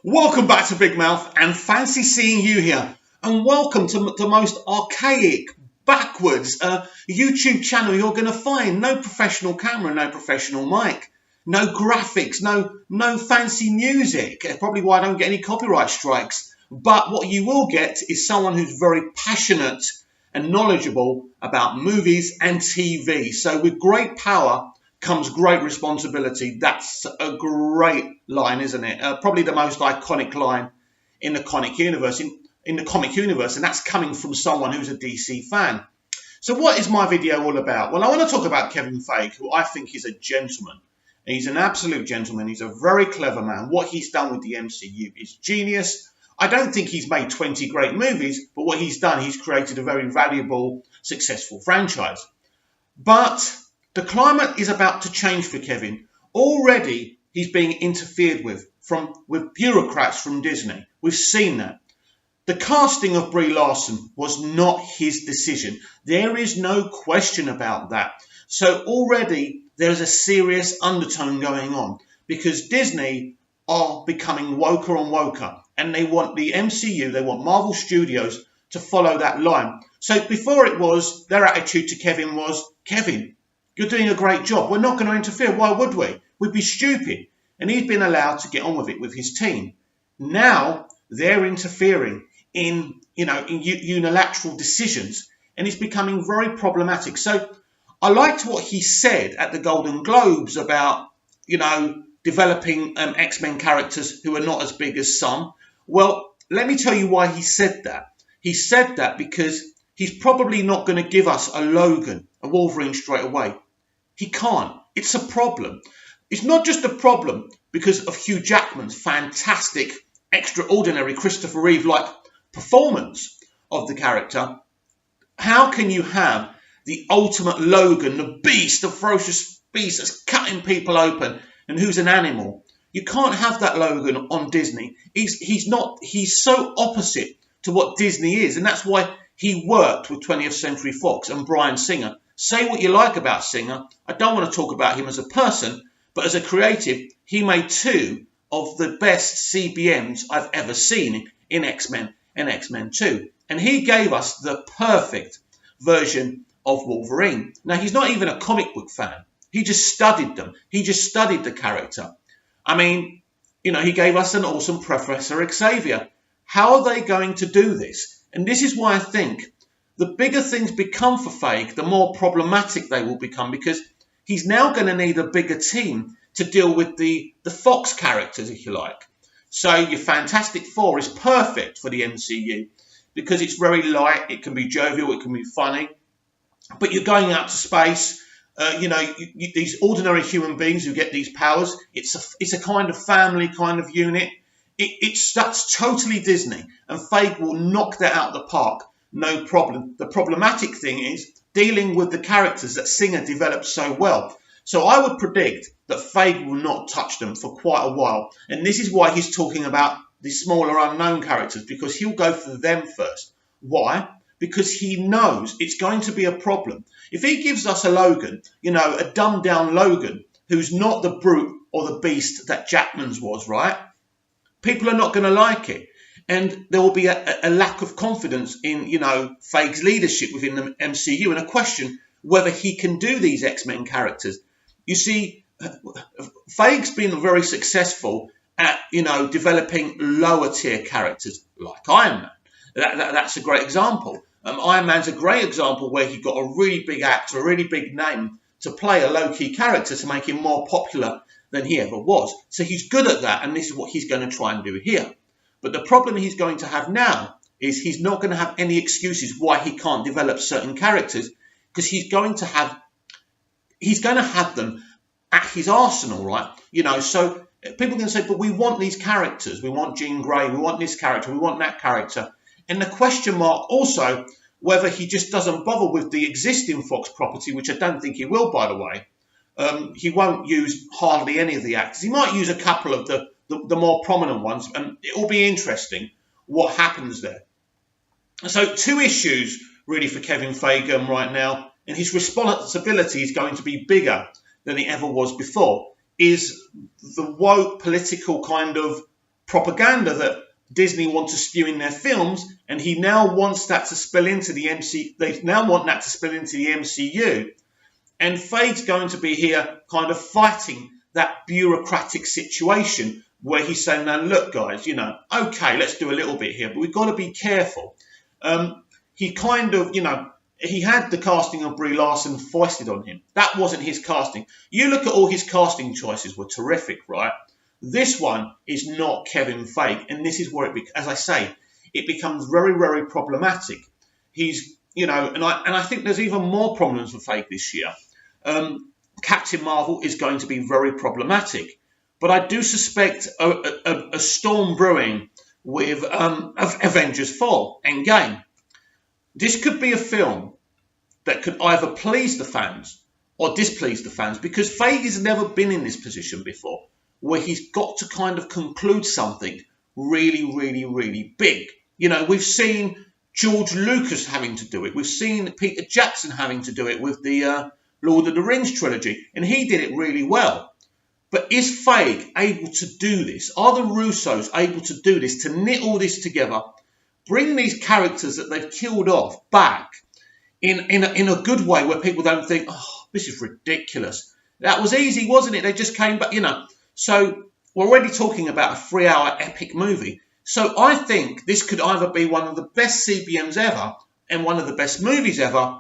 Welcome back to Big Mouth and fancy seeing you here. And welcome to the most archaic, backwards YouTube channel you're going to find. No professional camera, no professional mic, no graphics, no fancy music. Probably why I don't get any copyright strikes. But what you will get is someone who's very passionate and knowledgeable about movies and TV. So with great power comes great responsibility. That's a great line, isn't it? Probably the most iconic line in the comic universe, in the comic universe, and that's coming from someone who's a DC fan. So what is my video all about? Well, I want to talk about Kevin Feige, who I think is a gentleman. He's an absolute gentleman. He's a very clever man. What he's done with the MCU is genius. I don't think he's made 20 great movies, but what he's done, he's created a very valuable, successful franchise. But the climate is about to change for Kevin. Already, he's being interfered with bureaucrats from Disney. We've seen that. The casting of Brie Larson was not his decision. There is no question about that. So already, there's a serious undertone going on because Disney are becoming woker and woker, and they want the MCU, they want Marvel Studios to follow that line. So before it was, their attitude to Kevin was, Kevin, you're doing a great job. We're not going to interfere. Why would we? We'd be stupid. And he's been allowed to get on with it with his team. Now they're interfering in unilateral decisions, and it's becoming very problematic. So I liked what he said at the Golden Globes about, developing X-Men characters who are not as big as some. Well, let me tell you why he said that. He said that because he's probably not going to give us a Logan, a Wolverine straight away. He can't. It's a problem. It's not just a problem because of Hugh Jackman's fantastic, extraordinary Christopher Reeve-like performance of the character. How can you have the ultimate Logan, the beast, the ferocious beast that's cutting people open and who's an animal? You can't have that Logan on Disney. He's so opposite to what Disney is, and that's why he worked with 20th Century Fox and Bryan Singer. Say what you like about Singer. I don't want to talk about him as a person, but as a creative, he made two of the best CBMs I've ever seen in X-Men and X-Men 2. And he gave us the perfect version of Wolverine. Now, he's not even a comic book fan. He just studied them. He just studied the character. I mean, he gave us an awesome Professor Xavier. How are they going to do this? And this is why I think the bigger things become for Feige, the more problematic they will become, because he's now going to need a bigger team to deal with the Fox characters, if you like. So your Fantastic Four is perfect for the MCU because it's very light, it can be jovial, it can be funny. But you're going out to space, these ordinary human beings who get these powers, it's a kind of family kind of unit. That's totally Disney, and Feige will knock that out of the park. No problem. The problematic thing is dealing with the characters that Singer developed so well. So I would predict that Feige will not touch them for quite a while. And this is why he's talking about the smaller unknown characters, because he'll go for them first. Why? Because he knows it's going to be a problem. If he gives us a Logan, a dumbed down Logan, who's not the brute or the beast that Jackman's was, right? People are not going to like it. And there will be a lack of confidence in, Feige's leadership within the MCU, and a question whether he can do these X-Men characters. You see, Feige's been very successful at, developing lower tier characters like Iron Man. That's a great example. Iron Man's a great example where he got a really big actor, a really big name to play a low-key character to make him more popular than he ever was. So he's good at that, and this is what he's going to try and do here. But the problem he's going to have now is he's not going to have any excuses why he can't develop certain characters, because he's going to have them at his arsenal, right? So people can say, but we want these characters. We want Jean Grey. We want this character. We want that character. And the question mark also, whether he just doesn't bother with the existing Fox property, which I don't think he will, by the way. He won't use hardly any of the actors. He might use a couple of the more prominent ones, and it will be interesting what happens there. So two issues really for Kevin Feige right now, and his responsibility is going to be bigger than it ever was before, is the woke political kind of propaganda that Disney want to spew in their films, and he now wants that to spill into the MCU. They now want that to spill into the MCU, and Feige's going to be here kind of fighting that bureaucratic situation where he's saying, "Now look, guys, okay, let's do a little bit here, but we've got to be careful." He kind of, he had the casting of Brie Larson foisted on him. That wasn't his casting. You look at all his casting choices were terrific, right? This one is not Kevin Feige, and this is where as I say, it becomes very, very problematic. He's, and I think there's even more problems with Feige this year. Captain Marvel is going to be very problematic, but I do suspect a storm brewing with Avengers 4 Endgame. This could be a film that could either please the fans or displease the fans, because Feige has never been in this position before, where he's got to kind of conclude something really, really, really big. We've seen George Lucas having to do it. We've seen Peter Jackson having to do it with the Lord of the Rings trilogy, and he did it really well. But is Feige able to do this? Are the Russos able to do this, to knit all this together, bring these characters that they've killed off back in a good way where people don't think, "Oh, this is ridiculous. That was easy, wasn't it? They just came back," So we're already talking about a 3-hour epic movie. So I think this could either be one of the best CBMs ever and one of the best movies ever,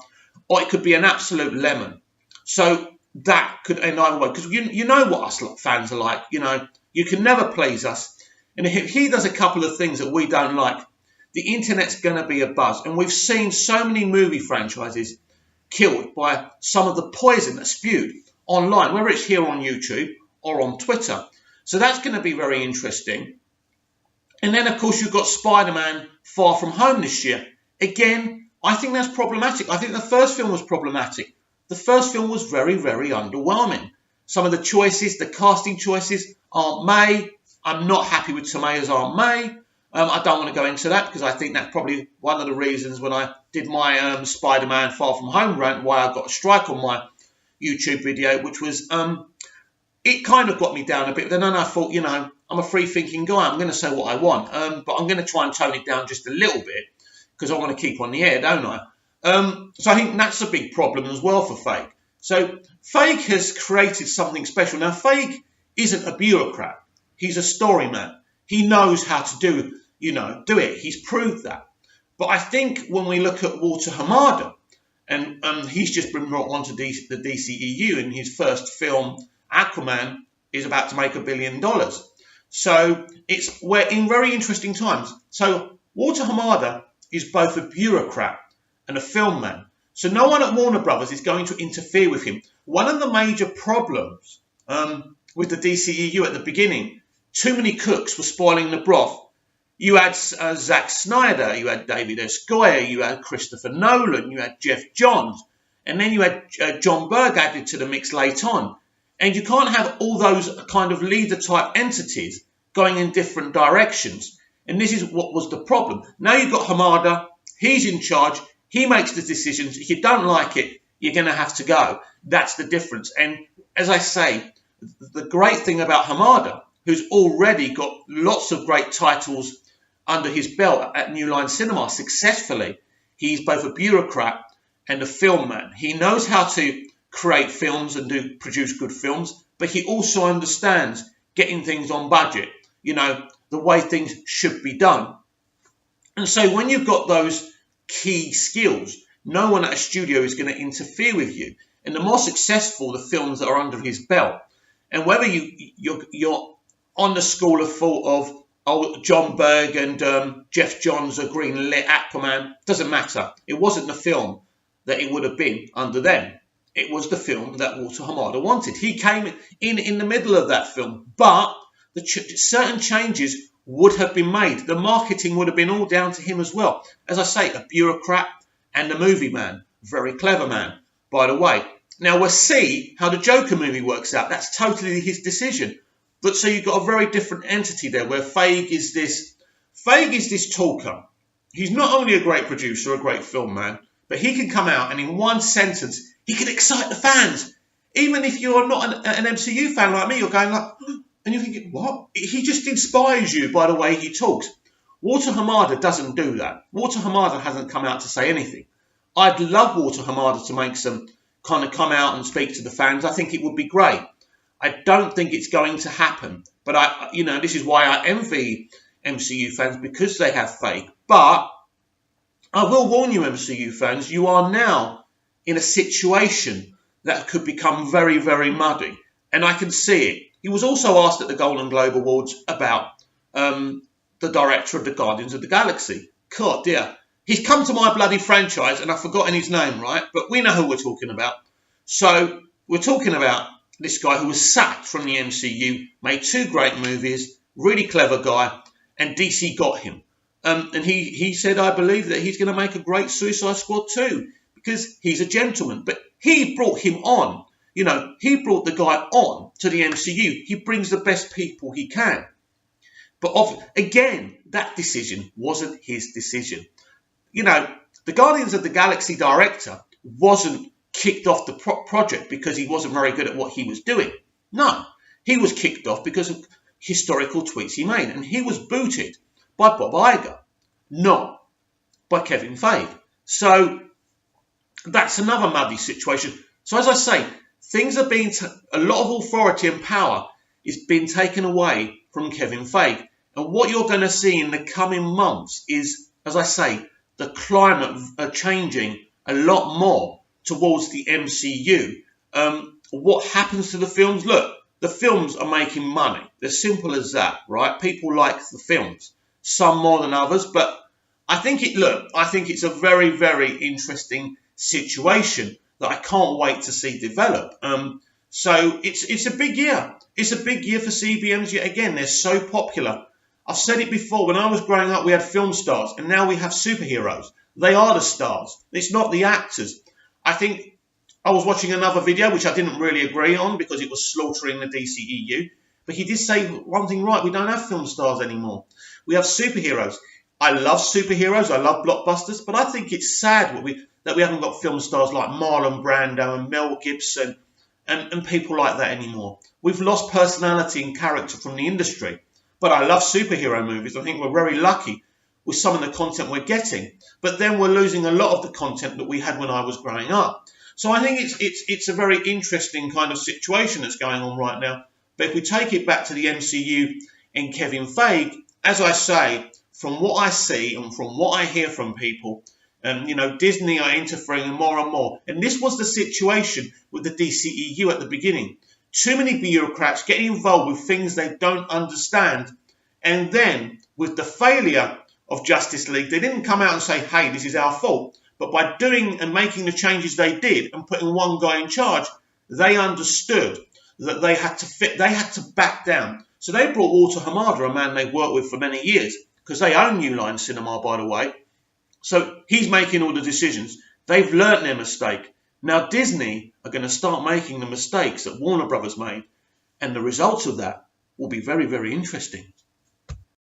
or it could be an absolute lemon. So that could end either way, because you know what us fans are like. You can never please us. And if he does a couple of things that we don't like, the internet's going to be a buzz. And we've seen so many movie franchises killed by some of the poison that's spewed online, whether it's here on YouTube or on Twitter. So that's going to be very interesting. And then, of course, you've got Spider-Man Far From Home this year. Again, I think that's problematic. I think the first film was problematic. The first film was very, very underwhelming. Some of the choices, the casting choices, Aunt May. I'm not happy with Tomaya's Aunt May. I don't want to go into that because I think that's probably one of the reasons when I did my Spider-Man Far From Home rant, why I got a strike on my YouTube video, which was, it kind of got me down a bit. But then I thought, I'm a free-thinking guy. I'm going to say what I want, but I'm going to try and tone it down just a little bit because I want to keep on the air, don't I? So I think that's a big problem as well for Feige. So Feige has created something special. Now, Feige isn't a bureaucrat. He's a story man. He knows how to do it. He's proved that. But I think when we look at Walter Hamada, and he's just been brought onto the DCEU, and his first film, Aquaman, is about to make $1 billion. So we're in very interesting times. So Walter Hamada is both a bureaucrat and a film man. So no one at Warner Brothers is going to interfere with him. One of the major problems with the DCEU at the beginning, too many cooks were spoiling the broth. You had Zack Snyder, you had David S. Goyer, you had Christopher Nolan, you had Jeff Johns, and then you had John Berg added to the mix late on. And you can't have all those kind of leader-type entities going in different directions. And this is what was the problem. Now you've got Hamada, he's in charge, he makes the decisions. If you don't like it, you're going to have to go. That's the difference. And as I say, the great thing about Hamada, who's already got lots of great titles under his belt at New Line Cinema successfully, he's both a bureaucrat and a film man. He knows how to create films and produce good films, but he also understands getting things on budget, the way things should be done. And so when you've got those key skills, no one at a studio is going to interfere with you. And the more successful the films that are under his belt, and whether you're on the school of thought of John Berg and Jeff Johns are greenlit Aquaman, doesn't matter. It wasn't the film that it would have been under them. It was the film that Walter Hamada wanted. He came in the middle of that film, but certain changes would have been made. The marketing would have been all down to him as well. As I say, a bureaucrat and a movie man. Very clever man, by the way. Now, we'll see how the Joker movie works out. That's totally his decision. But so you've got a very different entity there, where Feige is this talker. He's not only a great producer, a great film man, but he can come out and in one sentence, he can excite the fans. Even if you're not an MCU fan like me, you're going like, And you're thinking, what? He just inspires you by the way he talks. Walter Hamada doesn't do that. Walter Hamada hasn't come out to say anything. I'd love Walter Hamada to make some kind of come out and speak to the fans. I think it would be great. I don't think it's going to happen. But this is why I envy MCU fans, because they have faith. But I will warn you, MCU fans, you are now in a situation that could become very, very muddy. And I can see it. He was also asked at the Golden Globe Awards about the director of the Guardians of the Galaxy. God, dear. He's come to my bloody franchise, and I've forgotten his name, right? But we know who we're talking about. So we're talking about this guy who was sacked from the MCU, made 2 great movies, really clever guy, and DC got him. And he said, I believe that he's going to make a great Suicide Squad 2, because he's a gentleman. But he brought him on. He brought the guy on to the MCU. He brings the best people he can. But again, that decision wasn't his decision. The Guardians of the Galaxy director wasn't kicked off the project because he wasn't very good at what he was doing. No, he was kicked off because of historical tweets he made. And he was booted by Bob Iger, not by Kevin Feige. So that's another muddy situation. So as I say, things are being, a lot of authority and power is being taken away from Kevin Feige. And what you're going to see in the coming months is, as I say, the climate changing a lot more towards the MCU. What happens to the films? Look, the films are making money. They're simple as that, right? People like the films, some more than others. But I think it's a very, very interesting situation that I can't wait to see develop. So it's a big year. It's a big year for CBMs yet again. They're so popular. I've said it before, when I was growing up, we had film stars, and now we have superheroes. They are the stars. It's not the actors. I think I was watching another video, which I didn't really agree on because it was slaughtering the DCEU. But he did say one thing right. We don't have film stars anymore. We have superheroes. I love superheroes. I love blockbusters. But I think it's sad that we haven't got film stars like Marlon Brando and Mel Gibson and people like that anymore. We've lost personality and character from the industry. But I love superhero movies. I think we're very lucky with some of the content we're getting. But then we're losing a lot of the content that we had when I was growing up. So I think it's a very interesting kind of situation that's going on right now. But if we take it back to the MCU and Kevin Feige, as I say, from what I see and from what I hear from people, Disney are interfering more and more. And this was the situation with the DCEU at the beginning. Too many bureaucrats getting involved with things they don't understand. And then, with the failure of Justice League, they didn't come out and say, hey, this is our fault. But by doing and making the changes they did and putting one guy in charge, they understood that they had to back down. So they brought Walter Hamada, a man they've worked with for many years, because they own New Line Cinema, by the way. So he's making all the decisions. They've learnt their mistake. Now Disney are going to start making the mistakes that Warner Brothers made, and the results of that will be very, very interesting.